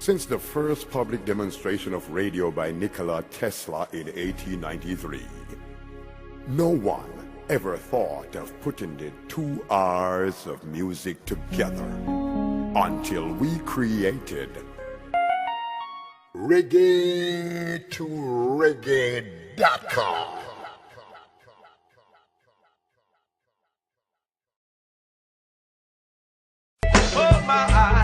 Since the first public demonstration of radio by Nikola Tesla in 1893, no one ever thought of putting the 2 hours of music together until we created reggae2reggae.com. Oh my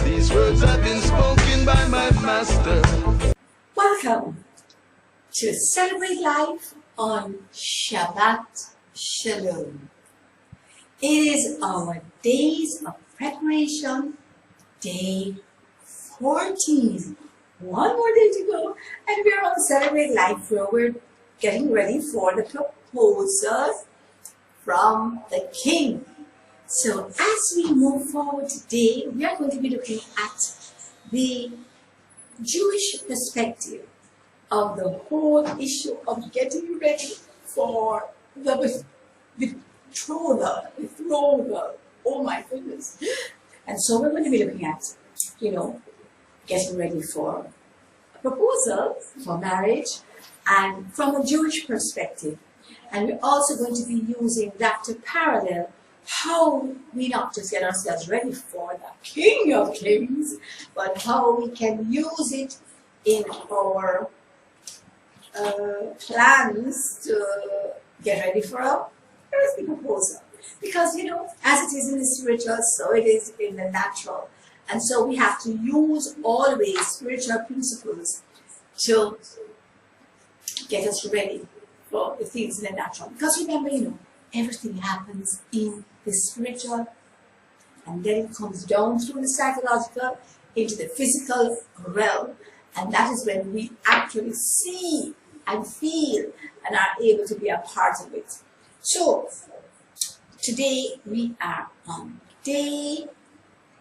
these words have been spoken by my master. Welcome to Celebrate Life on Shabbat Shalom. It is our days of preparation, day 14. One more day to go, and we're on Celebrate Life where we're getting ready for the proposal from the King. So as we move forward today, we are going to be looking at the Jewish perspective of the whole issue of getting ready for the betrothal. Oh my goodness. And so we're going to be looking at, getting ready for a proposal for marriage and from a Jewish perspective. And we're also going to be using that to parallel how we not just get ourselves ready for the King of Kings, but how we can use it in our plans to get ready for a earthly proposal. Because, as it is in the spiritual, so it is in the natural. And so we have to use always spiritual principles to get us ready for the things in the natural. Because remember, everything happens in the spiritual, and then it comes down through the psychological into the physical realm. And that is when we actually see and feel and are able to be a part of it. So, today we are on day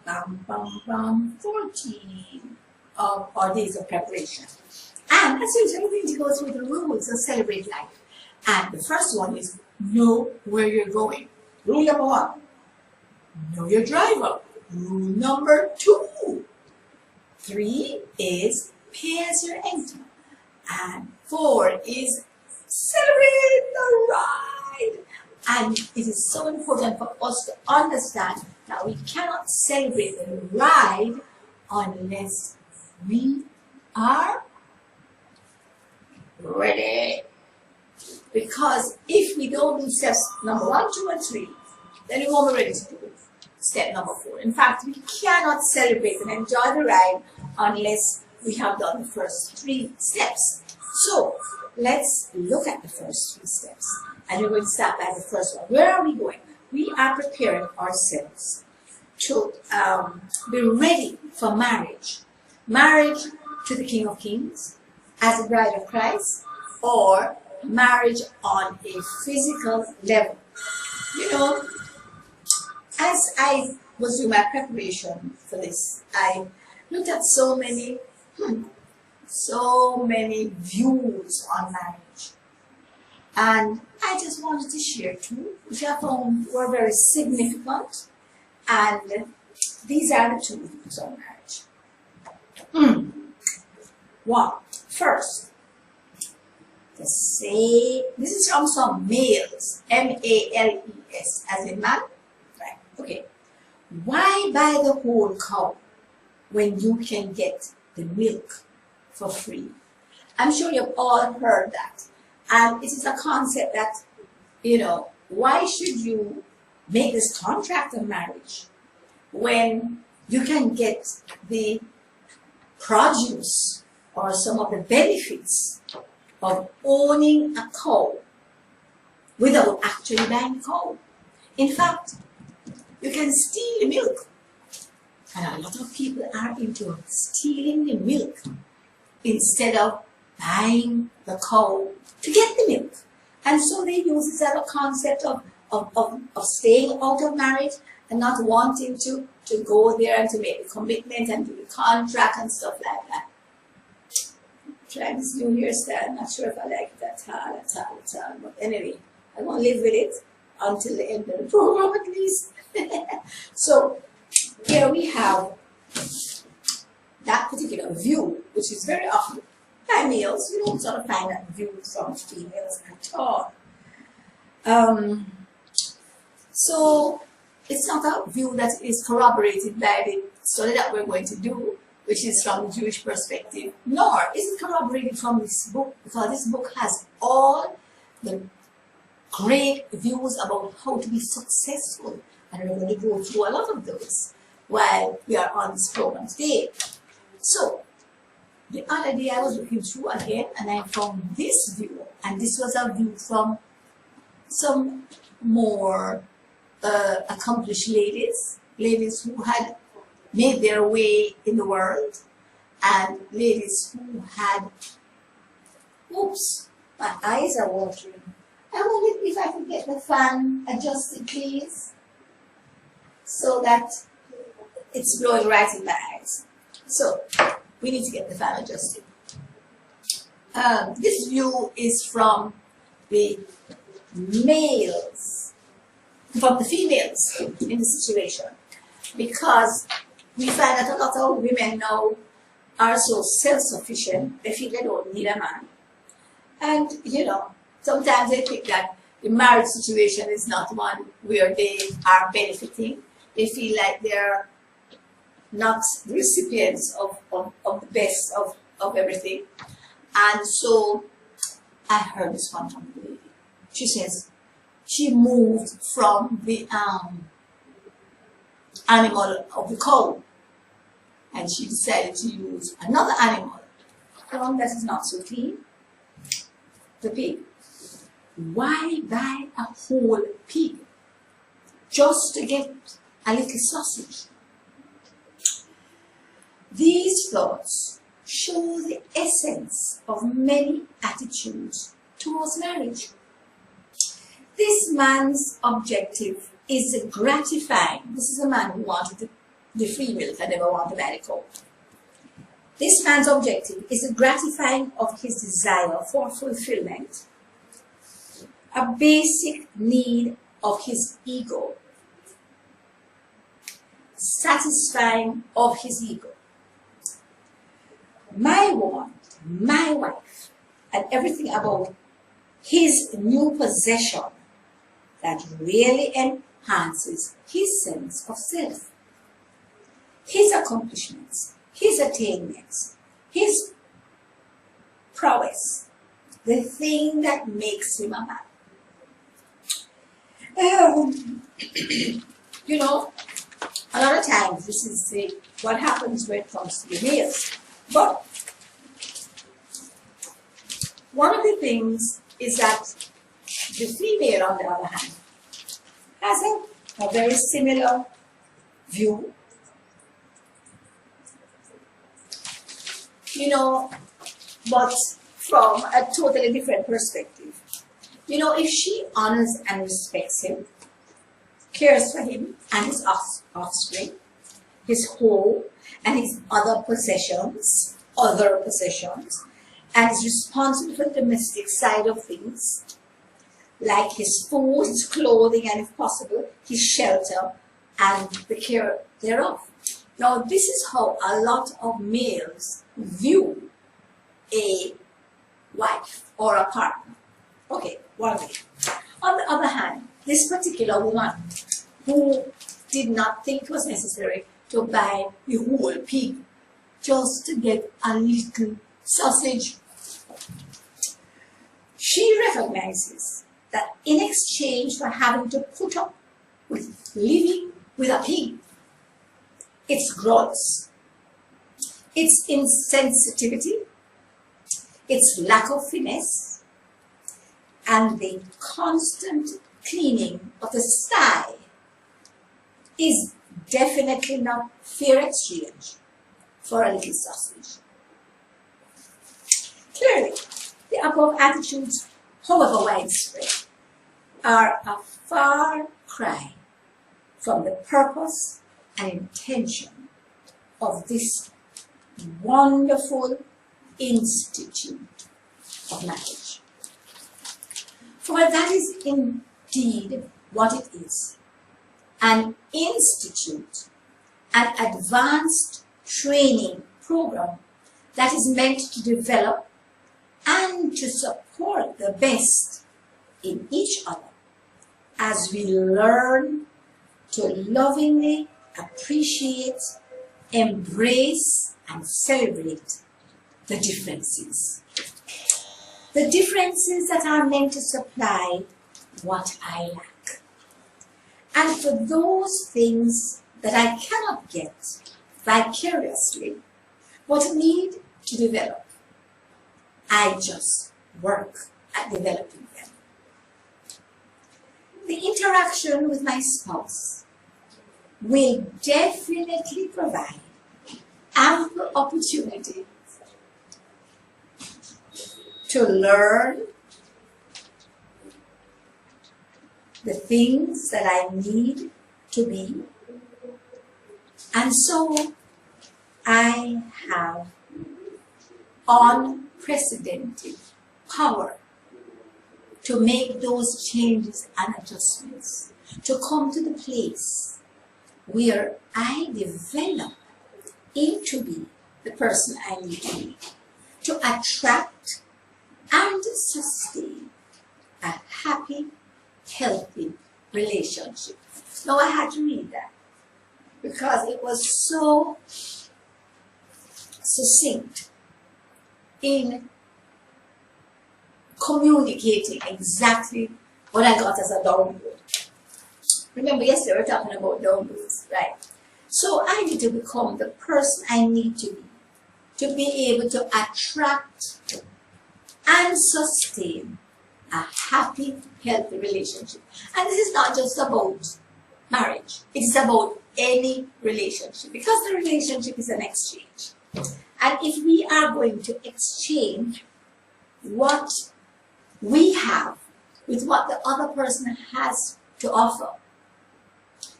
14 of our days of preparation. And as usual, we're going to go through the rules of Celebrate Life. And the first one is know where you're going. Rule number 1, know your driver. Rule number 2, 3 is pay as you enter. And 4 is celebrate the ride. And it is so important for us to understand that we cannot celebrate the ride unless we are ready. Because if we don't do steps number 1, 2, and 3, then we won't be ready to do step number 4. In fact, we cannot celebrate and enjoy the ride unless we have done the first 3 steps. So let's look at the first 3 steps. And we're going to start by the first one. Where are we going? We are preparing ourselves to be ready for marriage. Marriage to the King of Kings as a bride of Christ, or marriage on a physical level. As I was doing my preparation for this, I looked at so many views on marriage. And I just wanted to share 2, which I found were very significant. And these are the 2 views on marriage. 1, first, this is from some males, M-A-L-E-S, as in man. Right, okay. Why buy the whole cow when you can get the milk for free? I'm sure you've all heard that. And it is a concept that, why should you make this contract of marriage when you can get the produce or some of the benefits of owning a cow without actually buying the cow? In fact, you can steal the milk. And a lot of people are into stealing the milk instead of buying the cow to get the milk. And so they use it as a concept of of staying out of marriage and not wanting to go there and to make the commitment and do the contract and stuff like that. Trying this new hairstyle, I'm not sure if I like it at all. But anyway, I'm going to live with it until the end of the program at least. So here we have that particular view, which is very often by males. You don't sort of find that view from females at all. So it's not a view that is corroborated by the study that we're going to do, which is from the Jewish perspective, nor is it corroborated from this book, because this book has all the great views about how to be successful, and we're going to go through a lot of those while we are on this program today. So the other day I was looking through again and I found this view, and this was a view from some more accomplished ladies who had made their way in the world, and ladies who had, oops, my eyes are watering. I wonder if I can get the fan adjusted, please, so that it's blowing right in my eyes. So we need to get the fan adjusted. This view is from the males, from the females in the situation, because we find that a lot of women now are so self-sufficient, they feel they don't need a man. And, you know, sometimes they think that the marriage situation is not one where they are benefiting. They feel like they're not recipients of the best of everything. And so I heard this one from the lady. She says she moved from the animal of the cow, and she decided to use another animal, one that is not so clean, the pig. Why buy a whole pig just to get a little sausage? These thoughts show the essence of many attitudes towards marriage. This man's objective is gratifying. This is a man who wanted the free milk and never wanted to marry a cow. This man's objective is the gratifying of his desire for fulfillment, a basic need of his ego, satisfying of his ego. My want, my wife, and everything about his new possession that really enhances his sense of self, his accomplishments, his attainments, his prowess, the thing that makes him a man. You know, a lot of times this is what happens when it comes to the males. But one of the things is that the female, on the other hand, has a very similar view. You know, but from a totally different perspective. You know, if she honors and respects him, cares for him and his offspring, his home and his other possessions, and is responsible for the domestic side of things, like his food, his clothing, and if possible, his shelter and the care thereof. Now, this is how a lot of males view a wife or a partner. Okay, one way. On the other hand, this particular woman who did not think it was necessary to buy the whole pig just to get a little sausage, she recognizes that in exchange for having to put up with living with a pig, its growth, its insensitivity, its lack of finesse, and the constant cleaning of the sty is definitely not fair exchange for a little sausage. Clearly, the above attitudes, however widespread, are a far cry from the purpose and intention of this wonderful institute of marriage. For that is indeed what it is, an institute, an advanced training program that is meant to develop and to support the best in each other as we learn to lovingly appreciate, embrace, and celebrate the differences. The differences that are meant to supply what I lack. And for those things that I cannot get vicariously, but need to develop, I just work at developing them. The interaction with my spouse will definitely provide ample opportunity to learn the things that I need to be. And so I have unprecedented power to make those changes and adjustments, to come to the place where I develop into be the person I need to be, to attract and sustain a happy, healthy relationship. Now I had to read that because it was so succinct in communicating exactly what I got as a download. Remember, yesterday we were talking about downloads, right? So I need to become the person I need to be able to attract and sustain a happy, healthy relationship. And this is not just about marriage. It is about any relationship, because the relationship is an exchange. And if we are going to exchange what we have with what the other person has to offer,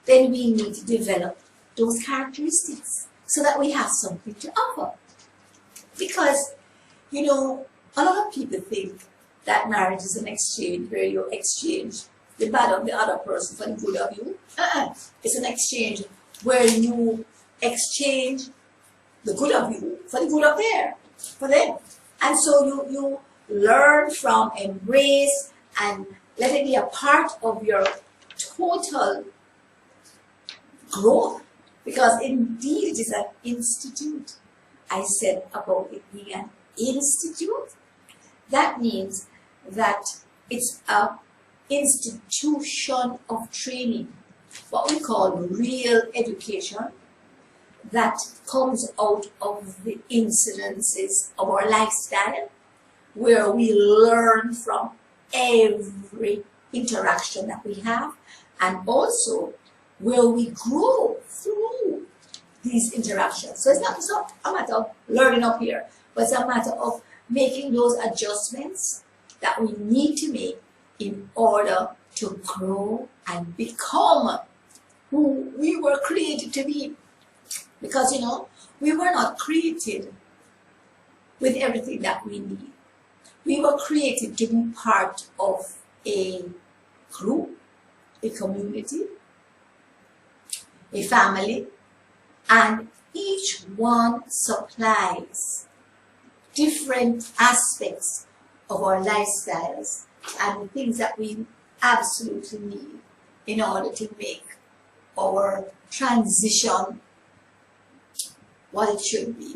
then we need to develop those characteristics so that we have something to offer. Because, you know, a lot of people think that marriage is an exchange where you exchange the bad of the other person for the good of you. It's an exchange where you exchange the good of you for the good of for them. And so you learn from, embrace, and let it be a part of your total growth. Because indeed it is an institute. I said about it being an institute. That means that it's an institution of training, what we call real education, that comes out of the incidences of our lifestyle, where we learn from every interaction that we have, and also where we grow through these interactions. So it's not a matter of learning up here, but it's a matter of making those adjustments that we need to make in order to grow and become who we were created to be. Because, you know, we were not created with everything that we need. We were created to be part of a group, a community, a family, and each one supplies different aspects of our lifestyles and the things that we absolutely need in order to make our transition what it should be.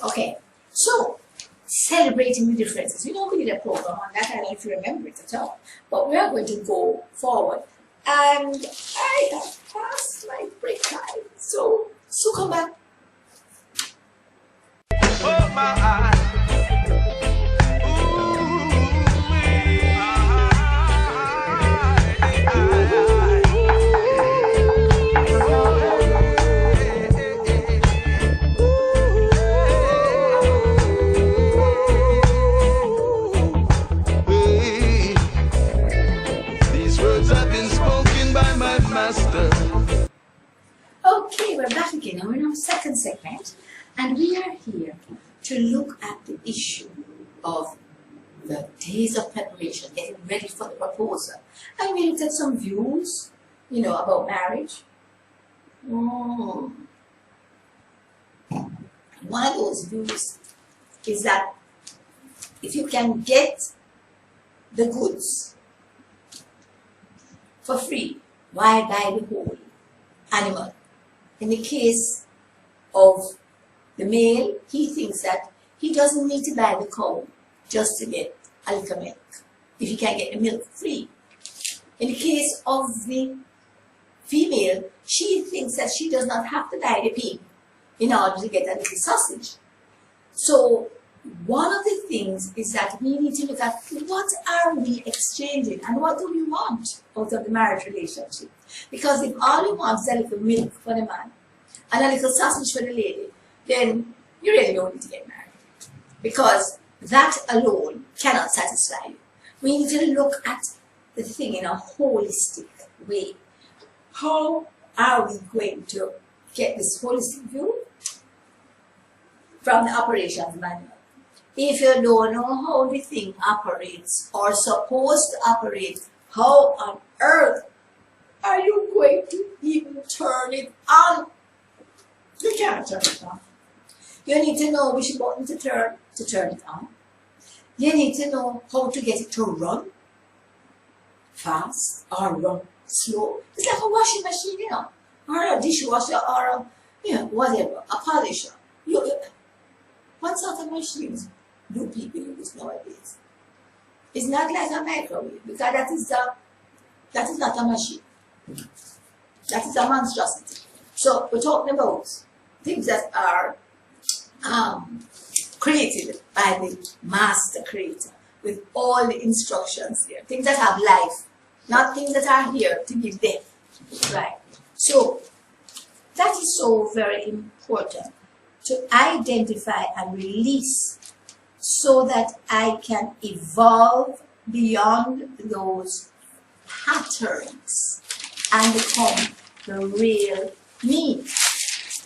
Okay, so celebrating the differences. You know, we did a program on that. I don't know if you remember it at all, but we are going to go forward. And I have passed my break time, so come back. Oh my. to look at the issue of the days of preparation, getting ready for the proposal. And we looked at some views, about marriage. One of those views is that if you can get the goods for free, why buy the whole animal? In the case of the male, he thinks that he doesn't need to buy the cow just to get a little milk, if he can get the milk free. In the case of the female, she thinks that she does not have to buy the pig in order to get a little sausage. So one of the things is that we need to look at what are we exchanging and what do we want out of the marriage relationship. Because if all we want is a little milk for the man and a little sausage for the lady, then you really don't need to get married. Because that alone cannot satisfy you. We need to look at the thing in a holistic way. How are we going to get this holistic view? From the operations manual. If you don't know how the thing operates or supposed to operate, how on earth are you going to even turn it on? You can't turn it on. You need to know which button to turn it on. You need to know how to get it to run fast or run slow. It's like a washing machine, or a dishwasher, or whatever, a polisher. What sort of machines do people use nowadays? It's not like a microwave, because that is not a machine. That is a monstrosity. So we're talking about things that are created by the master creator with all the instructions here. Things that have life, not things that are here to give death. Right? So that is so very important to identify and release so that I can evolve beyond those patterns and become the real me.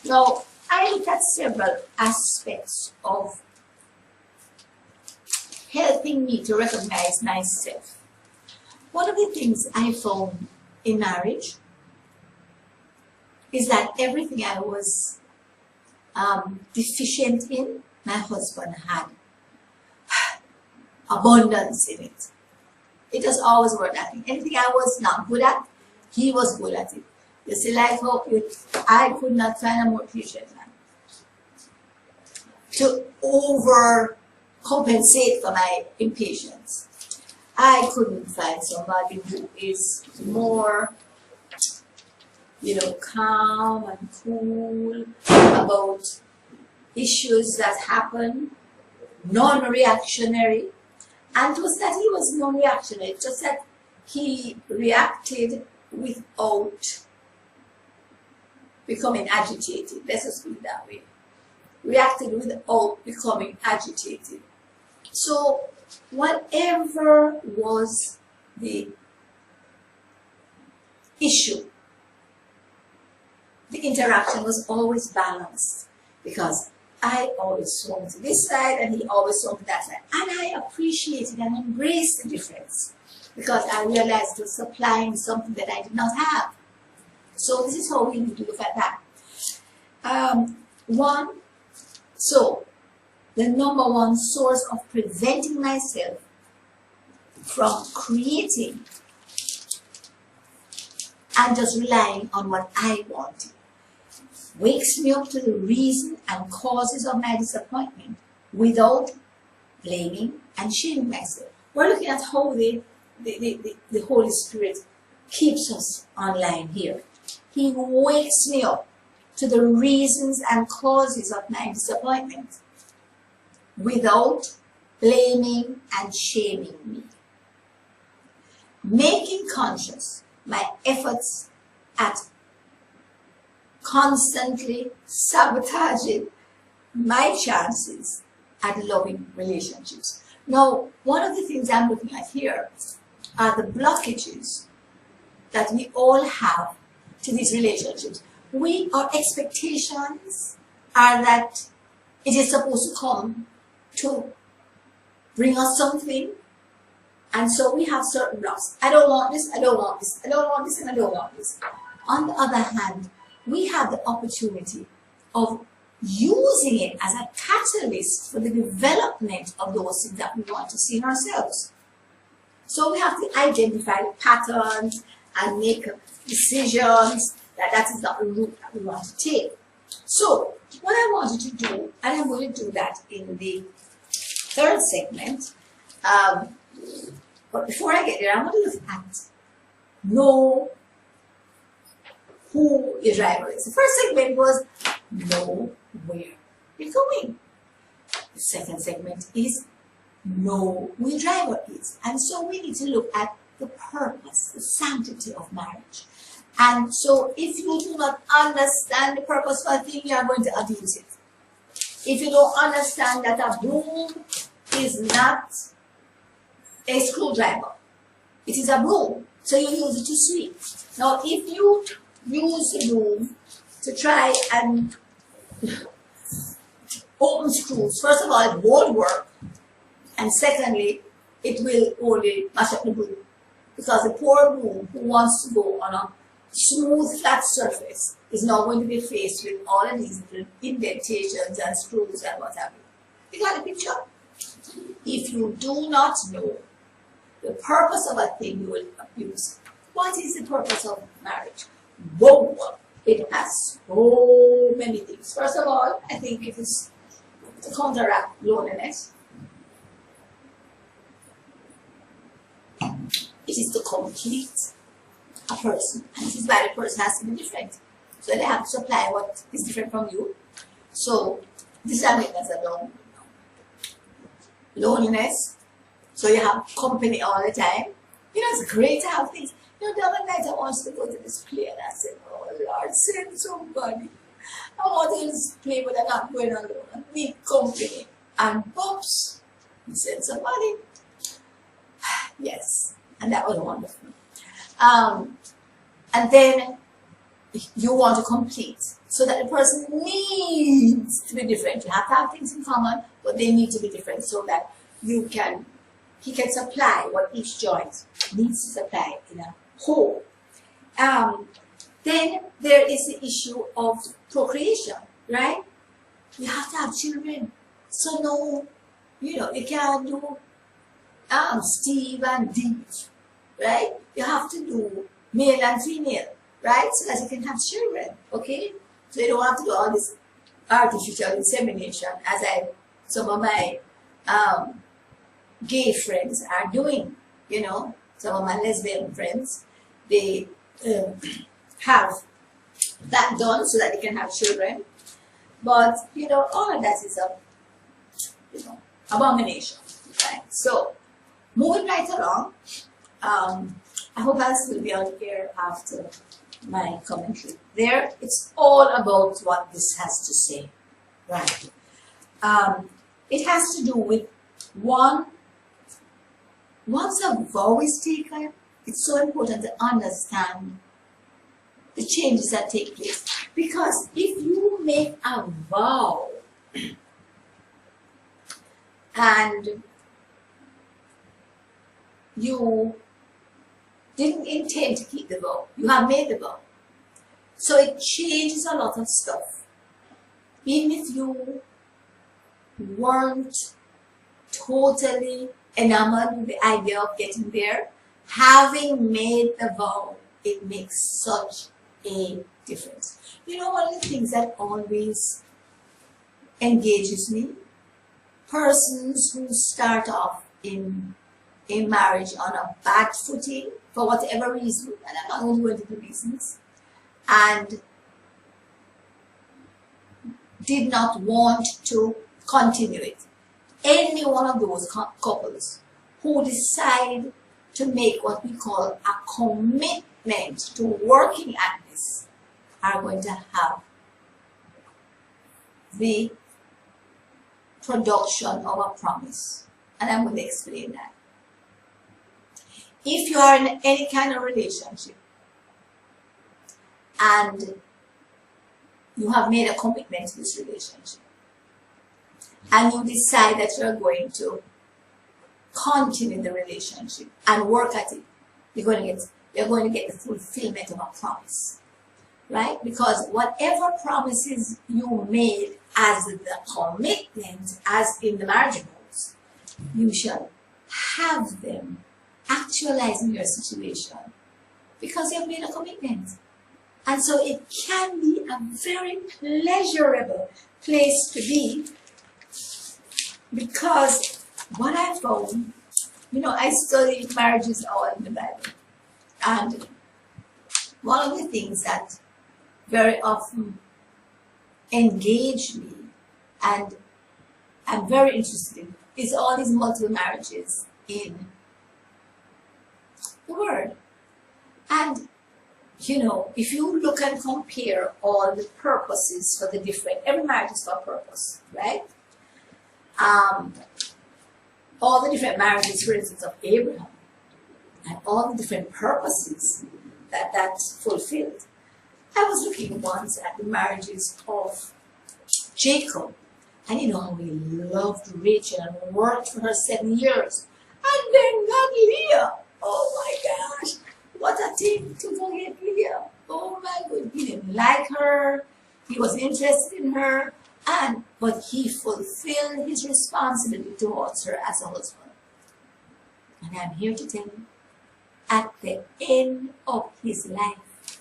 Now, I look at several aspects of helping me to recognize myself. One of the things I found in marriage is that everything I was deficient in, my husband had abundance in it. It has always worked that way. Anything I was not good at, he was good at it. You see, like how I could not find a more patient man to overcompensate for my impatience. I couldn't find somebody who is more, calm and cool about issues that happen, non-reactionary. And it was that he was non-reactionary, just that he reacted without becoming agitated. Let's just put it that way. Reacted without becoming agitated. So whatever was the issue, the interaction was always balanced, because I always swung to this side and he always swung to that side. And I appreciated and embraced the difference, because I realized it was supplying something that I did not have. So this is how we need to look at that. So the number one source of preventing myself from creating and just relying on what I wanted wakes me up to the reason and causes of my disappointment without blaming and shaming myself. We're looking at how the Holy Spirit keeps us online here. He wakes me up to the reasons and causes of my disappointment without blaming and shaming me. Making conscious my efforts at constantly sabotaging my chances at loving relationships. Now, one of the things I'm looking at here are the blockages that we all have to these relationships. Our expectations are that It is supposed to come to bring us something. And so we have certain blocks. I don't want this, I don't want this, I don't want this, and I don't want this. On the other hand, we have the opportunity of using it as a catalyst for the development of those things that we want to see in ourselves. So we have to identify the patterns and make decisions that is not the route that we want to take. So what I wanted to do, and I'm going to do that in the third segment, but before I get there, I want to look at know who your driver is. The first segment was know where you're going. The second segment is know who your driver is. And so we need to look at the purpose, the sanctity of marriage. And so if you do not understand the purpose of a thing, you are going to abuse it. If you don't understand that a broom is not a screwdriver, it is a broom, so you use it to sweep. Now if you use the broom to try and open screws, first of all, it won't work, and secondly, it will only mash up the broom, because the poor broom who wants to go on a smooth flat surface is now going to be faced with all of these little indentations and screws and what have you. You got the picture? If you do not know the purpose of a thing, you will abuse it. What is the purpose of marriage? Whoa! It has so many things. First of all, I think it is to counteract loneliness. It is to complete a person, and this is why the person has to be different. So they have to supply what is different from you. So this is a loneliness. So you have company all the time. You know, it's great to have things. You know, the other night I wanted to go to this play, and I said, oh Lord, send somebody. I want to do this play, but I'm not going alone. I need company. And pops, he sent somebody. Yes, and that was wonderful. And then you want to complete, so that the person needs to be different. You have to have things in common, but they need to be different so that he can supply what each joint needs to supply in a whole. Then there is the issue of procreation, right? You have to have children. So no, you know, you can't do Steve and Deep, right? You have to do male and female, right? So that you can have children, okay? So you don't have to do all this artificial insemination as some of my gay friends are doing, you know. Some of my lesbian friends, they have that done so that they can have children. But, you know, all of that is a, you know, abomination, right? So, moving right along, I hope I'll still be out here after my commentary. There, it's all about what this has to say, right? It has to do with once a vow is taken, it's so important to understand the changes that take place. Because if you make a vow and you didn't intend to keep the vow, you have made the vow. So it changes a lot of stuff. Even if you weren't totally enamored with the idea of getting there, having made the vow, it makes such a difference. You know, one of the things that always engages me, persons who start off in a marriage on a bad footing for whatever reason, and I'm not going to go into the reasons, and did not want to continue it. Any one of those couples who decide to make what we call a commitment to working at this are going to have the production of a promise. And I'm going to explain that. If you are in any kind of relationship and you have made a commitment to this relationship, and you decide that you're going to continue the relationship and work at it, you're going to get the fulfillment of a promise, right? Because whatever promises you made as the commitment, as in the marriage vows, you shall have them actualize in your situation because you've made a commitment. And so it can be a very pleasurable place to be, because what I found, I study marriages all in the Bible. And one of the things that very often engage me and I'm very interested in is all these multiple marriages in the Word. And if you look and compare all the purposes for the different, every marriage is for a purpose, right? All the different marriages, for instance, of Abraham, and all the different purposes that fulfilled. I was looking once at the marriages of Jacob, and how he loved Rachel and worked for her 7 years, and then got Leah. Oh my gosh, what a thing to forget Leah. Oh my goodness, he didn't like her, he was interested in her, but he fulfilled his responsibility towards her as a husband. And I'm here to tell you, at the end of his life,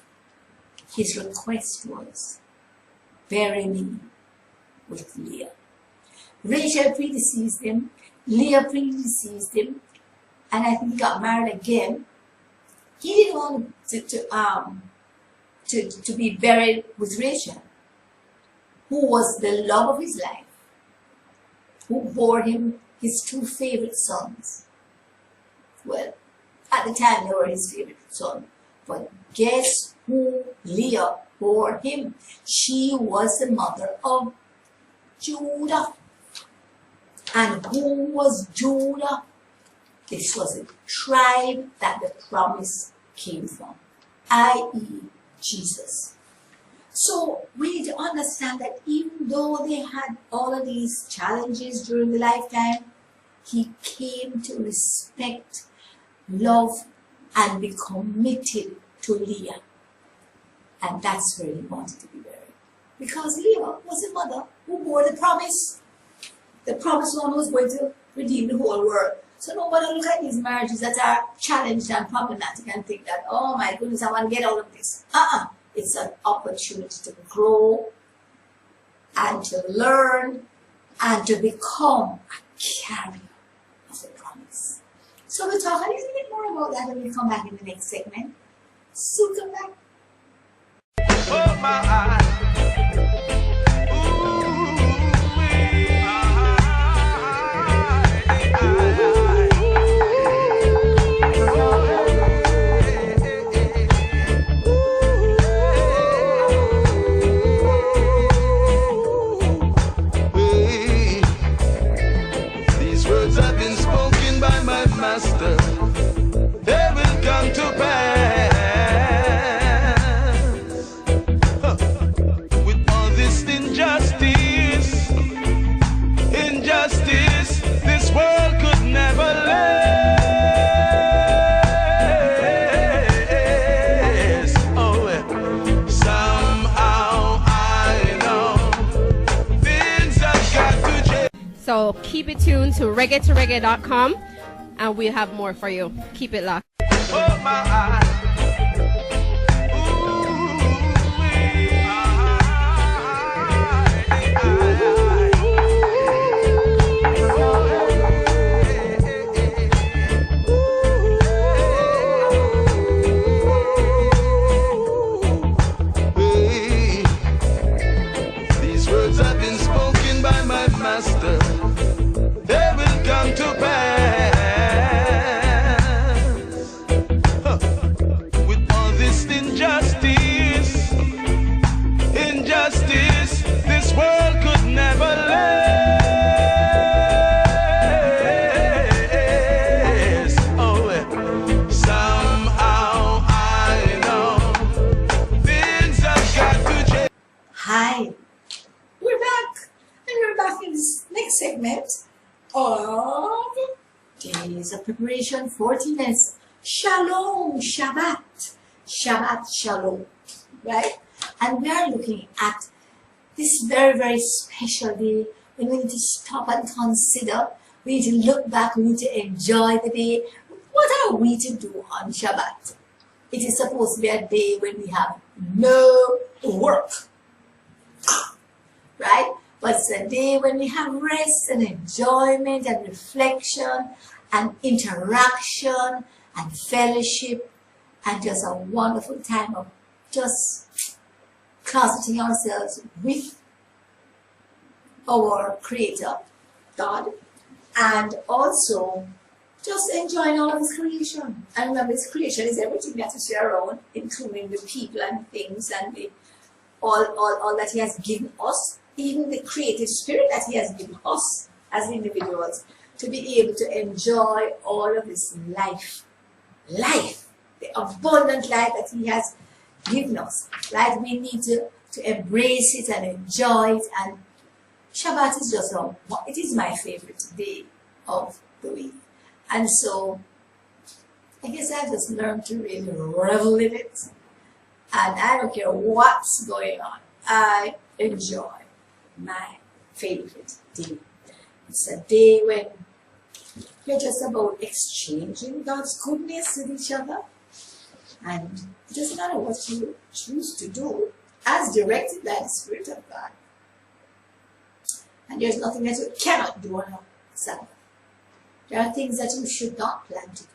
his request was, bury me with Leah. Rachel predeceased him, Leah predeceased him, and I think he got married again. He didn't want to be buried with Rachel, who was the love of his life, who bore him his 2 favorite sons. Well, at the time they were his favorite son, but guess who Leah bore him? She was the mother of Judah. And who was Judah? This was a tribe that the promise came from, i.e. Jesus. So we need to understand that even though they had all of these challenges during the lifetime, he came to respect, love, and be committed to Leah. And that's where he wanted to be buried. Because Leah was the mother who bore the promise. The promised one was going to redeem the whole world. So nobody look at these marriages that are challenged and problematic and think that, oh my goodness, I want to get out of this. It's an opportunity to grow and to learn and to become a carrier of the promise. So we'll talk a little bit more about that when we come back in the next segment. So come back. Oh my master, they will come to pass. With all this injustice, this world could never last. Oh, somehow I know things have got to change. So keep it tuned to reggae2reggae.com. And we'll have more for you. Keep it locked. Oh my these words have been spoken by my master. They will come to pass. of days of preparation, 40 minutes. Shalom, Shabbat. Shabbat, Shalom. Right? And we are looking at this very, very special day when we need to stop and consider. We need to look back. We need to enjoy the day. What are we to do on Shabbat? It is supposed to be a day when we have no work. Right? But it's a day when we have rest and enjoyment and reflection and interaction and fellowship and just a wonderful time of just closeting ourselves with our Creator, God, and also just enjoying all of His creation. And remember, His creation is everything that is around, including the people and things and the all that He has given us, even the creative spirit that He has given us as individuals, to be able to enjoy all of this life, the abundant life that He has given us. Right? We need to embrace it and enjoy it. And Shabbat is just it is my favorite day of the week. And so I guess I just learned to really revel in it. And I don't care what's going on. I enjoy my favorite day. It's a day when you're just about exchanging God's goodness with each other. And it doesn't matter what you choose to do, as directed by the Spirit of God. And there's nothing that you cannot do on a Sabbath. There are things that you should not plan to do,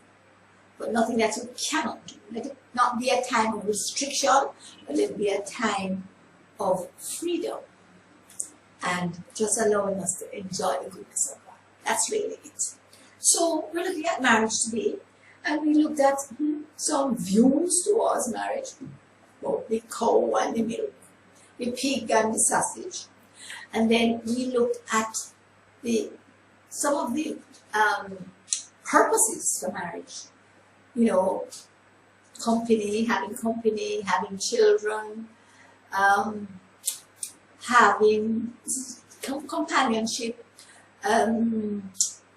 but nothing that you cannot do. Let it not be a time of restriction, but let it be a time of freedom and just allowing us to enjoy the goodness of God. That's really it. So we're looking at marriage today, and we looked at some views towards marriage, both the cow and the milk, the pig and the sausage. And then we looked at some of the purposes for marriage. You know, having children, having companionship,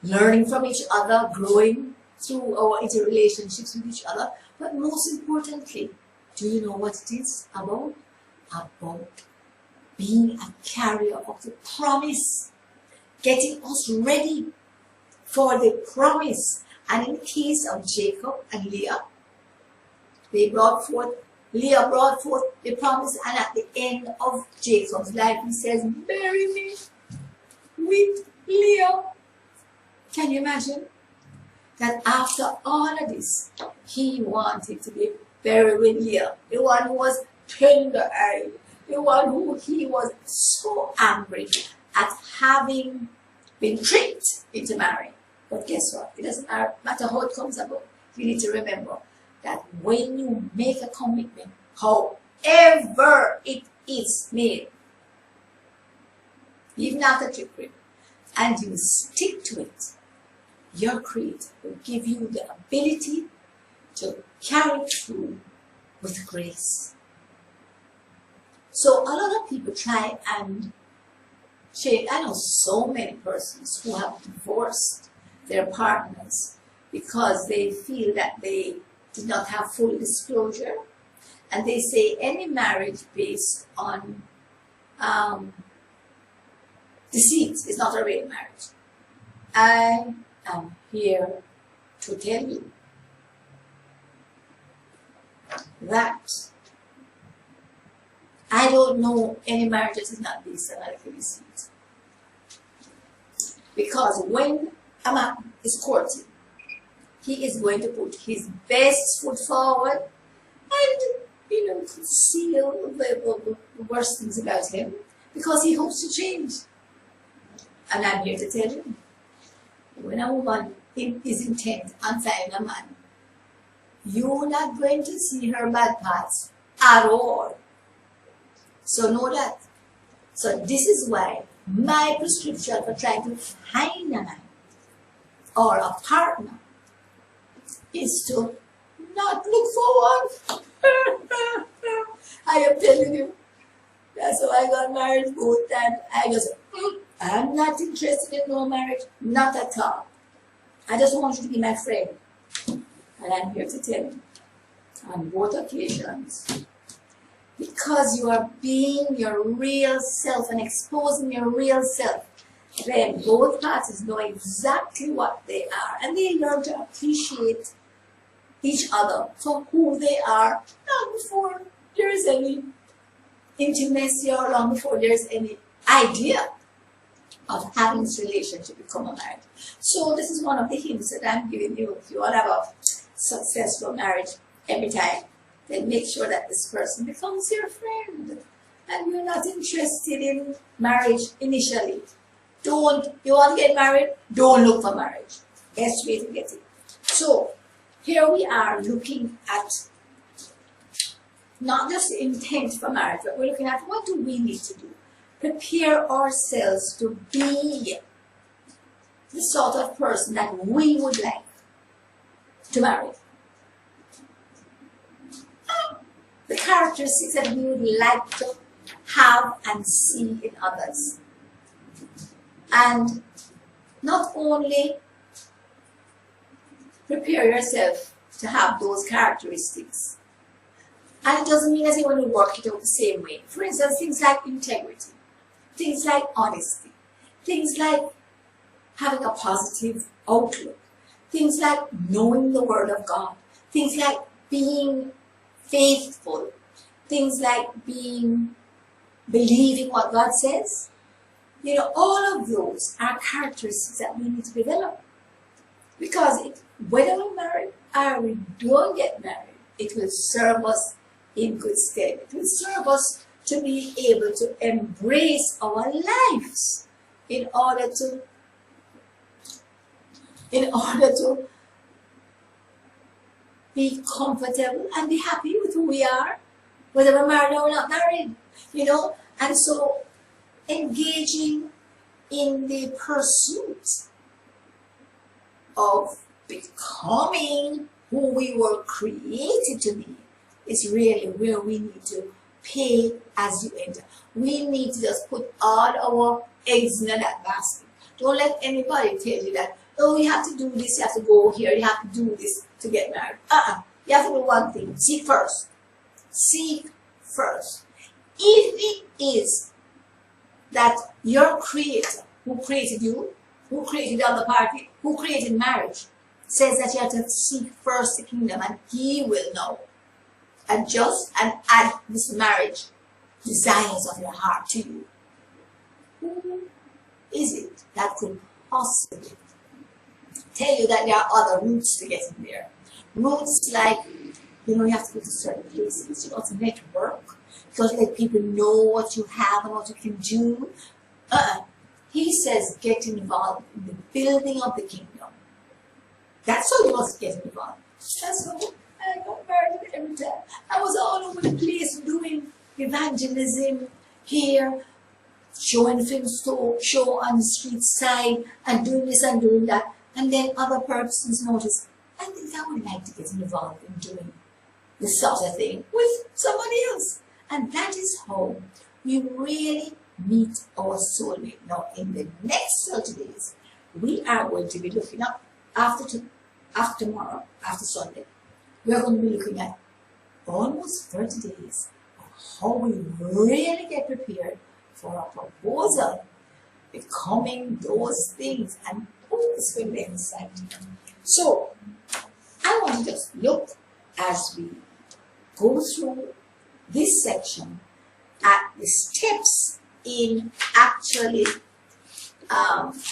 learning from each other, growing through our interrelationships with each other. But most importantly, do you know what it is about? About being a carrier of the promise, getting us ready for the promise. And in the case of Jacob and Leah, Leah brought forth the promise, and at the end of Jacob's life, he says, "Bury me with Leah." Can you imagine? That after all of this, he wanted to be buried with Leah, the one who was tender-eyed, the one who he was so angry at having been tricked into marrying. But guess what? It doesn't matter how it comes about. You need to remember that when you make a commitment, however it is made, even after trickery, and you stick to it, your Creator will give you the ability to carry through with grace. So a lot of people try and change. I know so many persons who have divorced their partners because they feel that they did not have full disclosure, and they say any marriage based on deceit is not a real marriage. I am here to tell you that I don't know any marriage that is not based on a deceit. Because when a man is courting, he is going to put his best foot forward and, conceal the worst things about him because he hopes to change. And I'm here to tell you, when a woman is intent on finding a man, you're not going to see her bad parts at all. So know that. So this is why my prescription for trying to find a man or a partner is to not look forward. I am telling you. That's why I got married both times. I just I'm not interested in no marriage, not at all. I just want you to be my friend. And I'm here to tell you, on both occasions, because you are being your real self and exposing your real self, then both parties know exactly what they are, and they learn to appreciate each other for who they are long before there is any intimacy or long before there is any idea of having this relationship become a marriage. So this is one of the hints that I'm giving you. If you want to have a successful marriage every time, then make sure that this person becomes your friend. And you're not interested in marriage initially. You want to get married? Don't look for marriage. Best way to get it. So here we are looking at not just the intent for marriage, but we're looking at what do we need to do. Prepare ourselves to be the sort of person that we would like to marry. The characteristics that we would like to have and see in others. And not only prepare yourself to have those characteristics, and it doesn't mean that you want to work it out the same way. For instance, things like integrity, things like honesty, things like having a positive outlook, things like knowing the Word of God, things like being faithful, things like believing what God says. You know, all of those are characteristics that we need to develop. Because whether we marry or we don't get married, it will serve us in good stead. It will serve us to be able to embrace our lives in order to be comfortable and be happy with who we are, whether we're married or not married, you know. And so engaging in the pursuit of becoming who we were created to be is really where we need to pay as you enter. We need to just put all our eggs in that basket. Don't let anybody tell you that, oh, you have to do this, you have to go here, you have to do this to get married. You have to do one thing. Seek first. Seek first. If it is that your creator, who created you, who created the other party, who created marriage, says that you have to seek first the kingdom, and he will now adjust and add this marriage desires of your heart to you. Who is it that could possibly tell you that there are other routes to get in there? Routes like, you know, you have to go to certain places, you have to network, you have to let people know what you have and what you can do. He says get involved in the building of the kingdom. That's how you must get involved. That's how I got married every time. I was all over the place doing evangelism here, showing films to show on the street side, and doing this and doing that. And then other persons notice, I think I would like to get involved in doing this sort of thing with somebody else. And that is how we really meet our soulmate. Now, in the next 30 days, we are going to be looking up after tomorrow, after Sunday. We are going to be looking at almost 30 days of how we really get prepared for a proposal, becoming those things, and it's going to be exciting. So, I want to just look as we go through this section at the steps in actually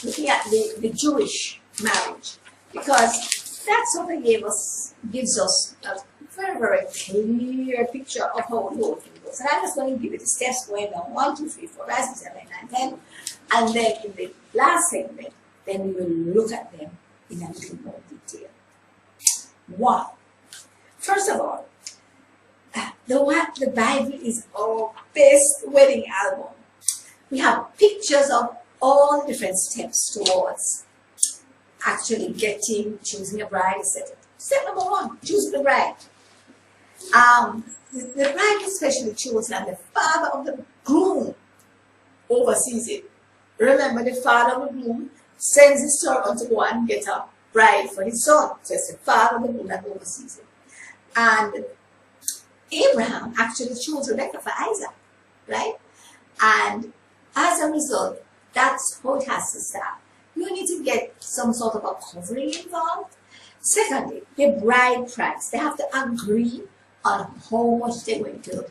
looking at the Jewish marriage, because that sort of gives us a very, very clear picture of how the whole thing goes. And I'm just going to give you the steps going down 1, 2, 3, 4, 5, 6, 7, 8, 9, 10, and then in the last segment, then we will look at them in a little more detail. 1. First of all, the Bible is our best wedding album. We have pictures of all different steps towards actually choosing a bride, etc. Step number 1, choosing the bride. The bride is especially chosen, and the father of the groom oversees it. Remember, the father of the groom sends his servant to go and get a bride for his son. So it's the father of the groom that oversees it. And Abraham actually chose Rebecca for Isaac, right? And as a result, that's how it has to start. You need to get some sort of a covering involved. Secondly, the bride price. They have to agree on how much they're going to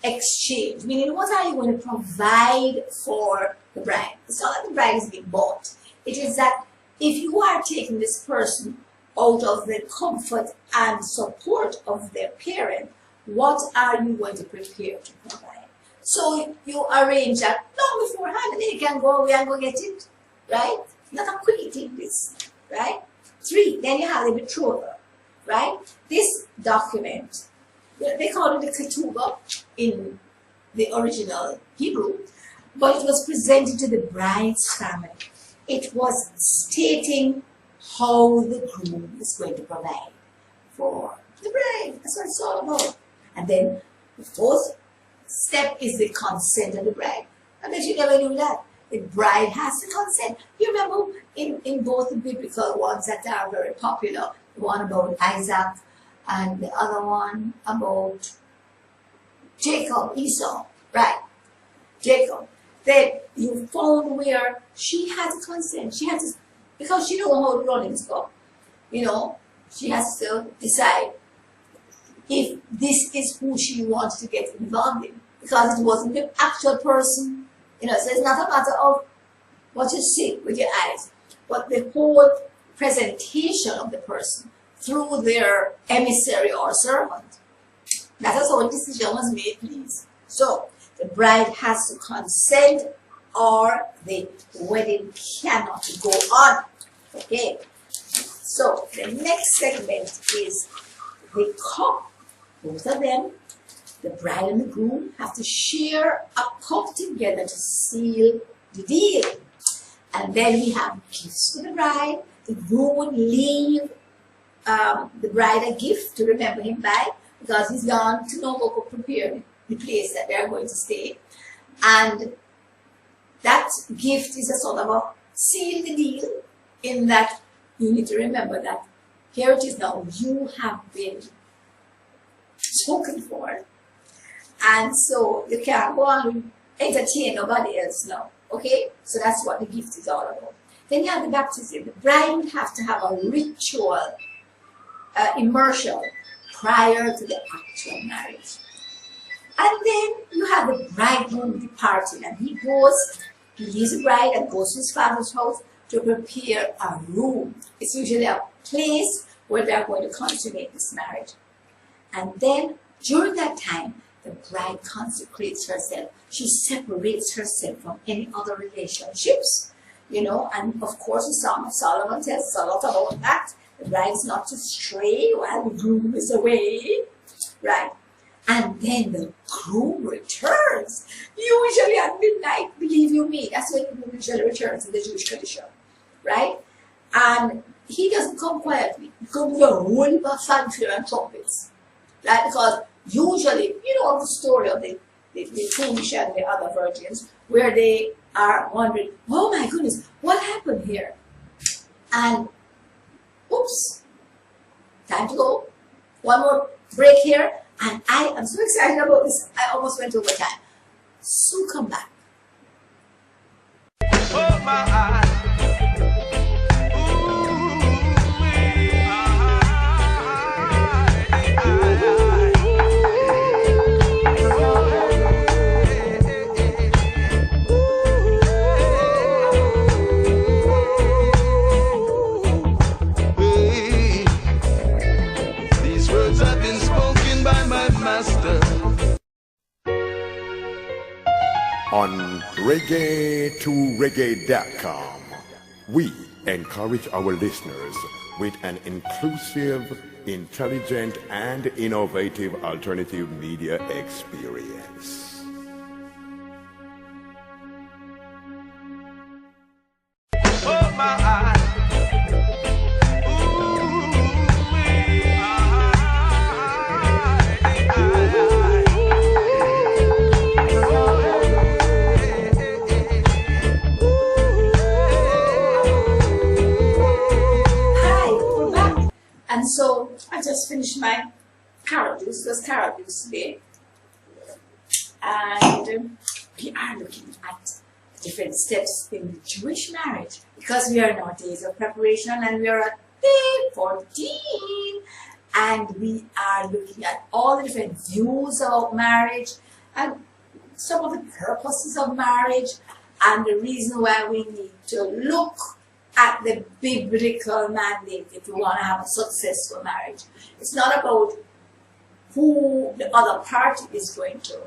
exchange. Meaning, what are you going to provide for the bride? It's not that the bride is being bought. It is that if you are taking this person out of the comfort and support of their parent, what are you going to prepare to provide? So you arrange that long beforehand, and then you can go away and go get it, right? Not a quick thing, this, right? 3, then you have the betrothal, right? This document, they call it the ketubah in the original Hebrew, but it was presented to the bride's family. It was stating how the groom is going to provide for the bride. That's what it's all about. And then the 4th step is the consent of the bride. I bet you never knew that. The bride has to consent. You remember in both the biblical ones that are very popular, the one about Isaac and the other one about Jacob, Esau, right? Jacob. Then you found where she had to consent. She had to, because she knows how the runnings go. You know, she has to decide if this is who she wants to get involved in, because it wasn't the actual person. You know, so it's not a matter of what you see with your eyes, but the whole presentation of the person through their emissary or servant. That is how the decision was made, please. So the bride has to consent or the wedding cannot go on. Okay. So the next segment is the cup. Both of them, the bride and the groom, have to share a cup together to seal the deal. And then we have gifts for the bride. The groom would leave the bride a gift to remember him by, because he's gone to Novoko prepare the place that they're going to stay. And that gift is a sort of a seal the deal, in that you need to remember that here it is now, you have been spoken for, and so you can't go on and entertain nobody else now. Okay, so that's what the gift is all about. Then you have the baptism. The bride would have to have a ritual immersion prior to the actual marriage. And then you have the bridegroom departing, and he leaves the bride and goes to his father's house to prepare a room. It's usually a place where they're going to consummate this marriage. And then during that time, the bride consecrates herself. She separates herself from any other relationships, you know, and of course the Song of Solomon tells us a lot about that. The bride is not to stray while the groom is away, right? And then the groom returns, usually at midnight, believe you me, that's when the groom usually returns in the Jewish tradition, right? And he doesn't come quietly, he comes with a whole heap of fanfare and trumpets, right? Because usually, you know the story of the foolish and the other virgins, where they are wondering, oh my goodness, what happened here? And oops, time to go. One more break here. And I am so excited about this, I almost went over time. So come back. Oh my. On reggae2reggae.com, we encourage our listeners with an inclusive, intelligent, and innovative alternative media experience. Oh my. And so I just finished my carrot juice. It was carrot juice today. And we are looking at different steps in the Jewish marriage because we are in our days of preparation and we are at day 14. And we are looking at all the different views of marriage and some of the purposes of marriage and the reason why we need to look at the biblical mandate if we want to have a successful marriage. It's not about who the other party is going to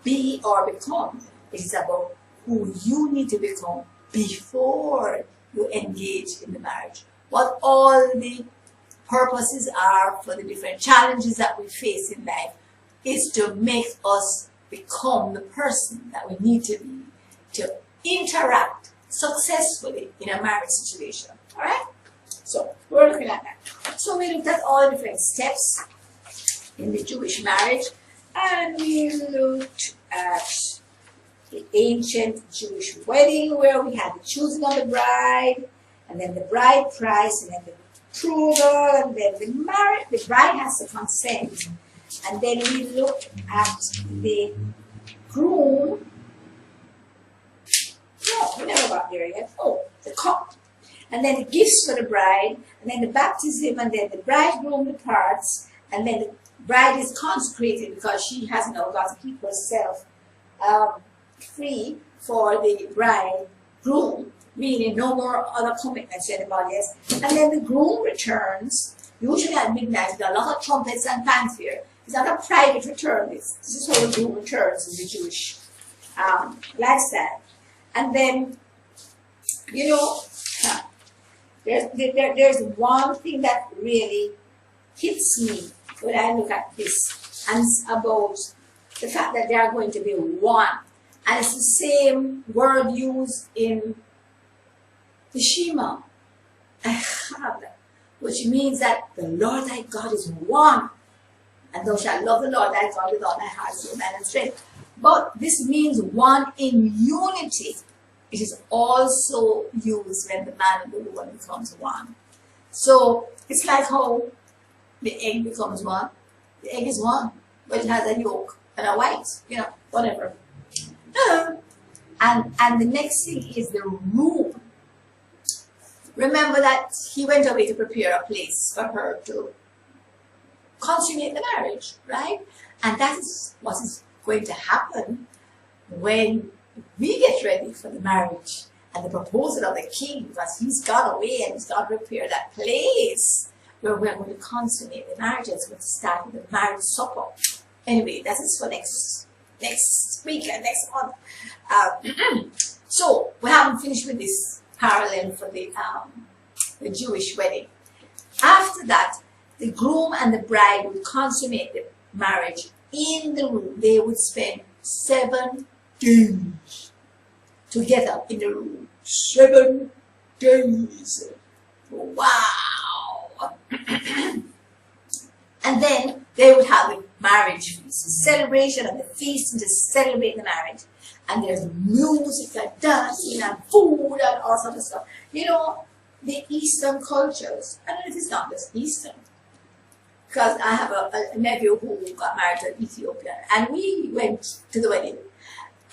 be or become. It is about who you need to become before you engage in the marriage. What all the purposes are for the different challenges that we face in life is to make us become the person that we need to be to interact successfully in a marriage situation. All right? So we're looking at that. So we looked at all the different steps in the Jewish marriage, and we looked at the ancient Jewish wedding where we had the choosing of the bride, and then the bride price, and then the betrothal, and then the bride has to consent. And then we looked at the groom. No, we never got there yet. Oh, the cup. And then the gifts for the bride, and then the baptism, and then the bridegroom departs, and then the bride is consecrated because she has now got to keep herself free for the bridegroom, meaning no more other commitments to anybody else. And then the groom returns, usually at midnight, with a lot of trumpets and fanfare. It's not a private return. This is how the groom returns in the Jewish lifestyle. And then, you know, there's one thing that really hits me when I look at this, and it's about the fact that they are going to be one. And it's the same word used in the Shema, which means that the Lord thy God is one. And thou shalt love the Lord thy God with all thy heart, soul, mind, and strength. But this means one in unity. It is also used when the man and the woman becomes one. So it's like how the egg becomes one. The egg is one, but it has a yolk and a white, you know, whatever. And the next thing is the room. Remember that he went away to prepare a place for her to consummate the marriage, right? And that is what is going to happen when we get ready for the marriage and the proposal of the king, because he's gone away and he's got to prepare that place where we're going to consummate the marriage. It's going to start with the marriage supper. Anyway, that is for next week and next month. So we haven't finished with this parallel for the Jewish wedding. After that, the groom and the bride would consummate the marriage in the room. They would spend 7 days together in the room. 7 days. Wow. And then they would have the marriage feast, the celebration of the feast, and to celebrate the marriage. And there's music and dancing and food and all sorts of stuff. You know, the Eastern cultures, and it is not just Eastern, because I have a nephew who got married to an Ethiopian, and we went to the wedding,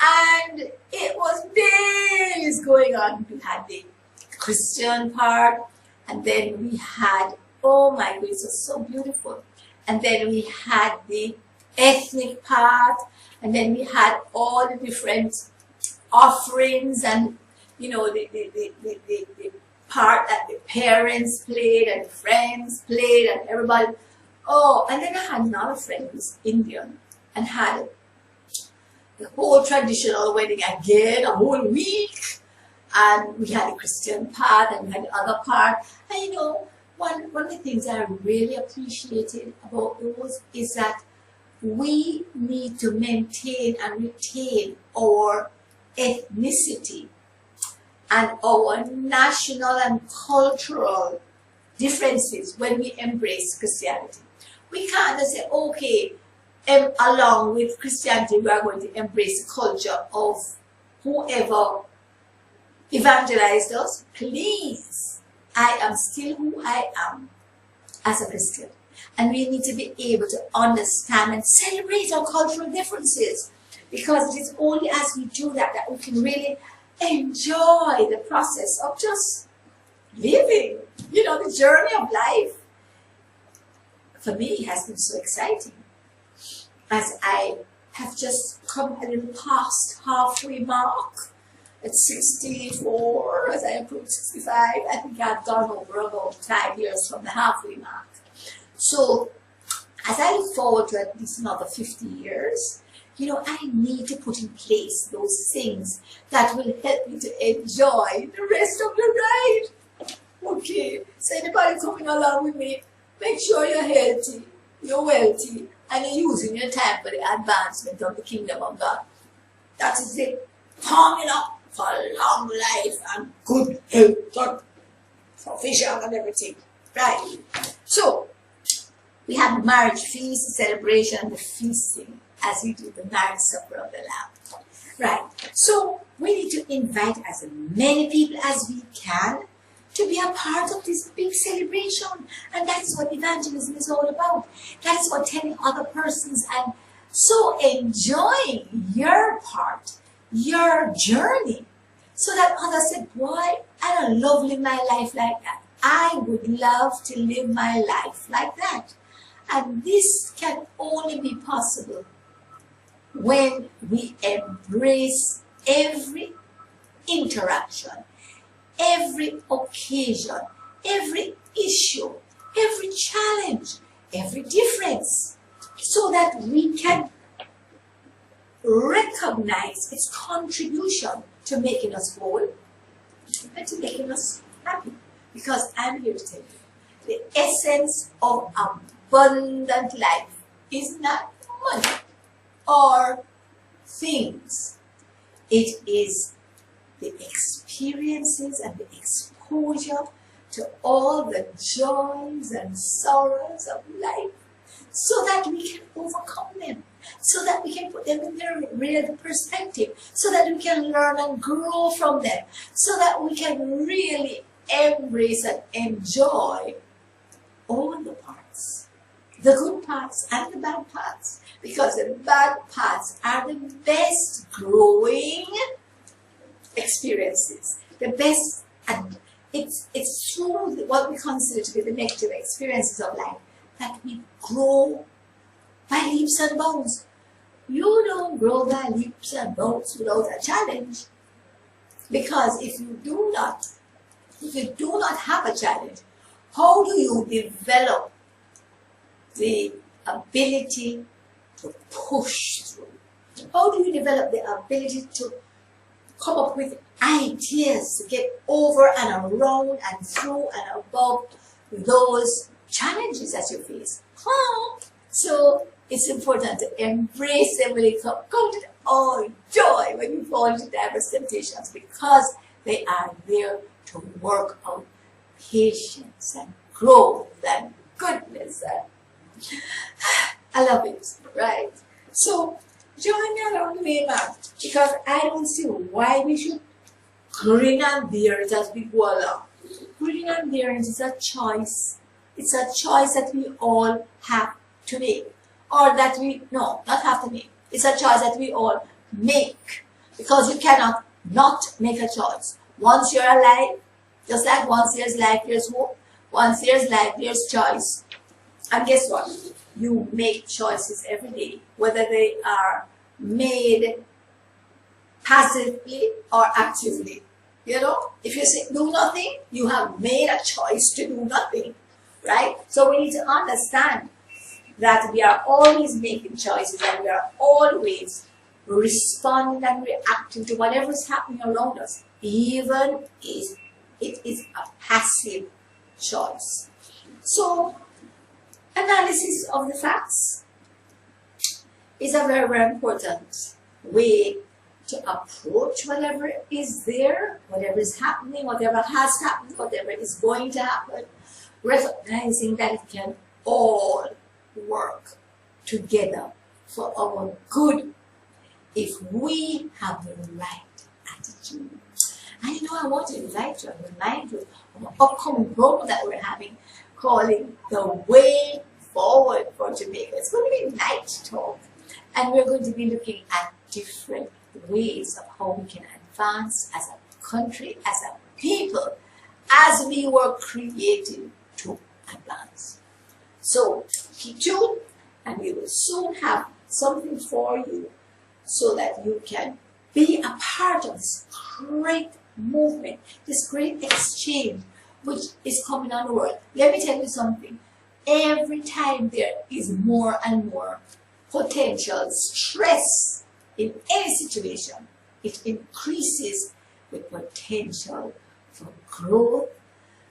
and it was days going on. We had the Christian part, and then we had, oh my goodness, it was so beautiful. And then we had the ethnic part, and then we had all the different offerings, and you know, the part that the parents played and friends played and everybody. Oh, and then I had another friend who was Indian and had the whole traditional wedding again, a whole week. And we had the Christian part and we had the other part. And you know, one of the things I really appreciated about those is that we need to maintain and retain our ethnicity and our national and cultural differences when we embrace Christianity. We can't just say, okay, along with Christianity, we are going to embrace the culture of whoever evangelized us. Please, I am still who I am. as a Christian. And we need to be able to understand and celebrate our cultural differences, because it is only as we do that that we can really enjoy the process of just living, the journey of life. For me, it has been so exciting as I have just come a little past halfway mark at 64, as I approach 65. I think I've gone over about 5 years from the halfway mark. So as I look forward to at least another 50 years, I need to put in place those things that will help me to enjoy the rest of the ride. Okay, so anybody coming along with me, make sure you're healthy, you're wealthy, and you're using your time for the advancement of the kingdom of God. That is it. Farming up for long life and good health, for vision and everything. Right. So, we have the marriage feast, the celebration, and the feasting as we do the marriage supper of the Lamb. Right. So, we need to invite as many people as we can to be a part of this big celebration. And that's what evangelism is all about. That's what telling other persons and so enjoying your part, your journey, so that others say, boy, I don't love living my life like that. I would love to live my life like that. And this can only be possible when we embrace every interaction, every occasion, every issue, every challenge, every difference, so that we can recognize its contribution to making us whole and to making us happy. Because I'm here to tell you, the essence of abundant life is not money or things. It is the experiences and the exposure to all the joys and sorrows of life, so that we can overcome them, so that we can put them in their real perspective, so that we can learn and grow from them, so that we can really embrace and enjoy all the parts, the good parts and the bad parts, because the bad parts are the best growing experiences, the best, and it's through what we consider to be the negative experiences of life that we grow by leaps and bounds. You don't grow by leaps and bounds without a challenge, because if you do not have a challenge, how do you develop the ability to push through? How do you develop the ability to come up with ideas to get over and around and through and above those challenges that you face? So it's important to embrace them when they come. Count it all joy when you fall into diverse temptations, because they are there to work out patience and growth and goodness. I love it, right? So join me along the way, man, because I don't see why we should grin and bear it as we go along. Grinning and bearing is a choice. It's a choice that we all have to make. Or that we, no, not have to make. It's a choice that we all make. Because you cannot not make a choice. Once you're alive, just like once there's life, there's hope. Once there's life, there's choice. And guess what? You make choices every day, whether they are made passively or actively. If you say do nothing, you have made a choice to do nothing, right? So we need to understand that we are always making choices and we are always responding and reacting to whatever is happening around us, even if it is a passive choice. So, analysis of the facts is a very, very important way to approach whatever is there, whatever is happening, whatever has happened, whatever is going to happen, recognizing that it can all work together for our good if we have the right attitude. And I want to invite you and remind you of an upcoming program that we're having calling The Way Forward for Jamaica. It's going to be night talk, and we're going to be looking at different ways of how we can advance as a country, as a people, as we were created to advance. So keep tuned, and we will soon have something for you so that you can be a part of this great movement, this great exchange which is coming on the world. Let me tell you something. Every time there is more and more potential stress in any situation, it increases the potential for growth,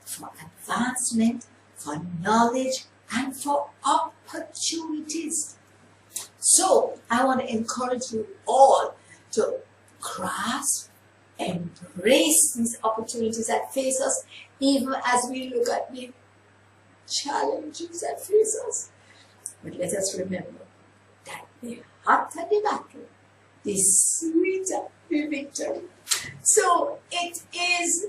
for advancement, for knowledge, and for opportunities. So I want to encourage you all to grasp, embrace these opportunities that face us, even as we look at the challenges that face us. But let us remember that the hotter the battle, the sweeter the victory. So it is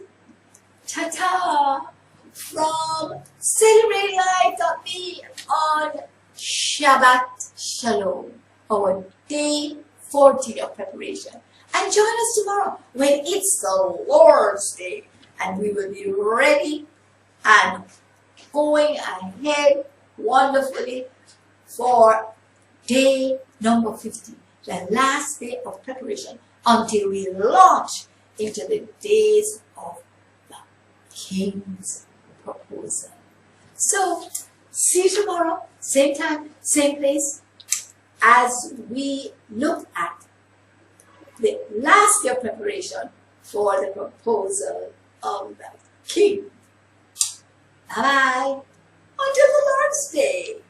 ta-ta from celebratinglife.me on Shabbat Shalom, our day 40 of preparation. And join us tomorrow when it's the Lord's Day, and we will be ready and going ahead wonderfully for day number 50, the last day of preparation, until we launch into the days of the King's proposal. So, see you tomorrow, same time, same place, as we look at the last day of preparation for the proposal of the King. Bye-bye. Until the Lord's Day.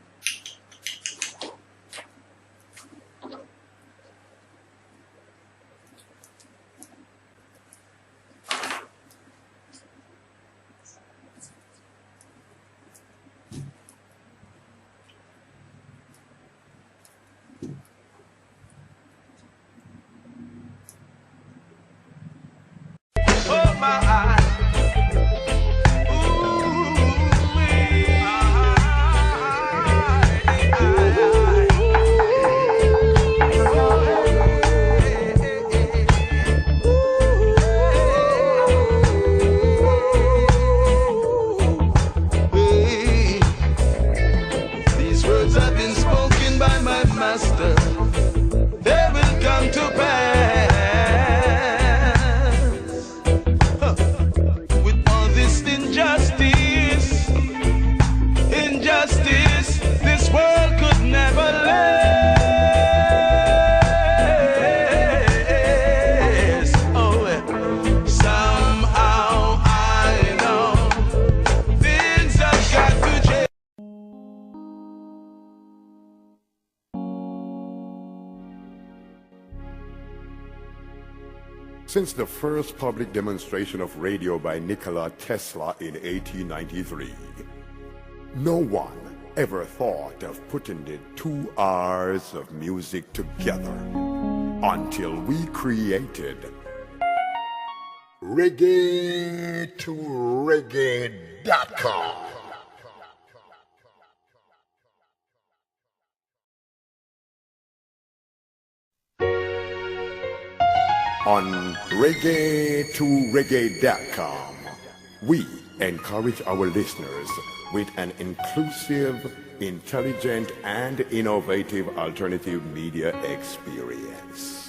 Oh my, these words have been spoken by my master. They will come to pass. With all this injustice, this world could never last. Oh, somehow I know things have got to change. Since the first public demonstration of radio by Nikola Tesla in 1893, no one ever thought of putting the 2 hours of music together until we created reggae2reggae.com. On reggae2reggae.com, we encourage our listeners with an inclusive, intelligent, and innovative alternative media experience.